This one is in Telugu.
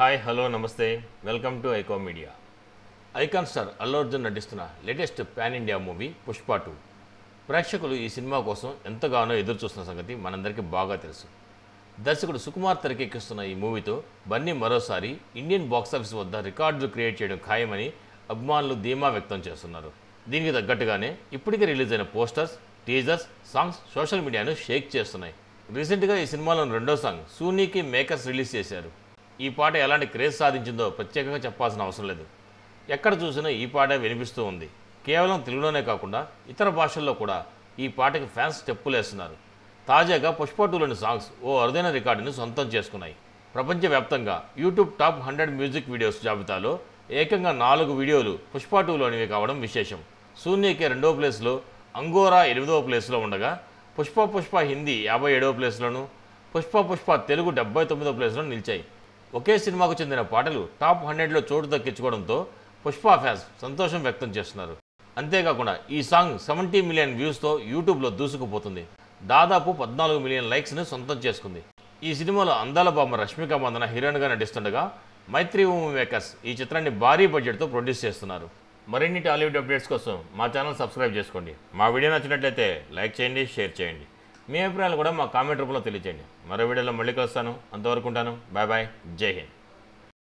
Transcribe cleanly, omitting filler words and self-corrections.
Hi hello namaste welcome to ఐకో media. Icon star Allu Arjun నటిస్తున్న latest pan India movie Pushpa 2. ప్రేక్షకులు ఈ సినిమా కోసం ఎంతగానో ఎదురు చూస్తున్న సంగతి మనందరికీ బాగా తెలుసు. దర్శకుడు సుకుమార్ తెరకెక్కిస్తున్న ఈ మూవీతో బన్నీ మరోసారి ఇండియన్ బాక్సాఫీస్ వద్ద రికార్డులు క్రియేట్ చేయడం ఖాయమని అభిమానులు ధీమా వ్యక్తం చేస్తున్నారు. దీనికి తగ్గట్టుగానే ఇప్పటికే రిలీజ్ అయిన పోస్టర్స్, టీజర్స్, సాంగ్స్ సోషల్ మీడియాను షేక్ చేస్తున్నాయి. రీసెంట్గా ఈ సినిమాలోని రెండో సాంగ్ సూనీకి మేకర్స్ రిలీజ్ చేశారు. ఈ పాట ఎలాంటి క్రేజ్ సాధించిందో ప్రత్యేకంగా చెప్పాల్సిన అవసరం లేదు. ఎక్కడ చూసినా ఈ పాట వినిపిస్తూ ఉంది. కేవలం తెలుగులోనే కాకుండా ఇతర భాషల్లో కూడా ఈ పాటకి ఫ్యాన్స్ స్టెప్పులు వేస్తున్నారు. తాజాగా పుష్ప 2లోని సాంగ్స్ ఓ అరుదైన రికార్డుని సొంతం చేసుకున్నాయి. ప్రపంచవ్యాప్తంగా యూట్యూబ్ టాప్ 100 మ్యూజిక్ వీడియోస్ జాబితాలో ఏకంగా 4 వీడియోలు పుష్ప 2లోనివి కావడం విశేషం. శూన్యకి 2వ ప్లేస్లో, అంగోరా 8వ ప్లేస్లో ఉండగా పుష్ప హిందీ 57వ ప్లేస్లోను, పుష్ప తెలుగు 79వ ప్లేస్లో నిలిచాయి. ఒకే సినిమాకు చెందిన పాటలు టాప్ 100లో చోటు దక్కించుకోవడంతో పుష్ప ఫ్యాన్స్ సంతోషం వ్యక్తం చేస్తున్నారు. అంతేకాకుండా ఈ సాంగ్ 70 మిలియన్ వ్యూస్తో యూట్యూబ్లో దూసుకుపోతుంది. దాదాపు 14 మిలియన్ లైక్స్ని సొంతం చేసుకుంది. ఈ సినిమాలో అందాల బామ్మ రష్మిక మందన హీరోయిన్గా నటిస్తుండగా మైత్రి మూవీ మేకర్స్ ఈ చిత్రాన్ని భారీ బడ్జెట్తో ప్రొడ్యూస్ చేస్తున్నారు. మరిన్ని టాలీవుడ్ అప్డేట్స్ కోసం మా ఛానల్ సబ్స్క్రైబ్ చేసుకోండి. మా వీడియో నచ్చినట్లయితే లైక్ చేయండి, షేర్ చేయండి. మీ అభిప్రాయాలు కూడా మా కామెంట్ రూపంలో తెలియజేయండి. మరో వీడియోలో మళ్ళీ కలుస్తాను. అంతవరకు ఉంటాను. Bye bye. జై హింద్.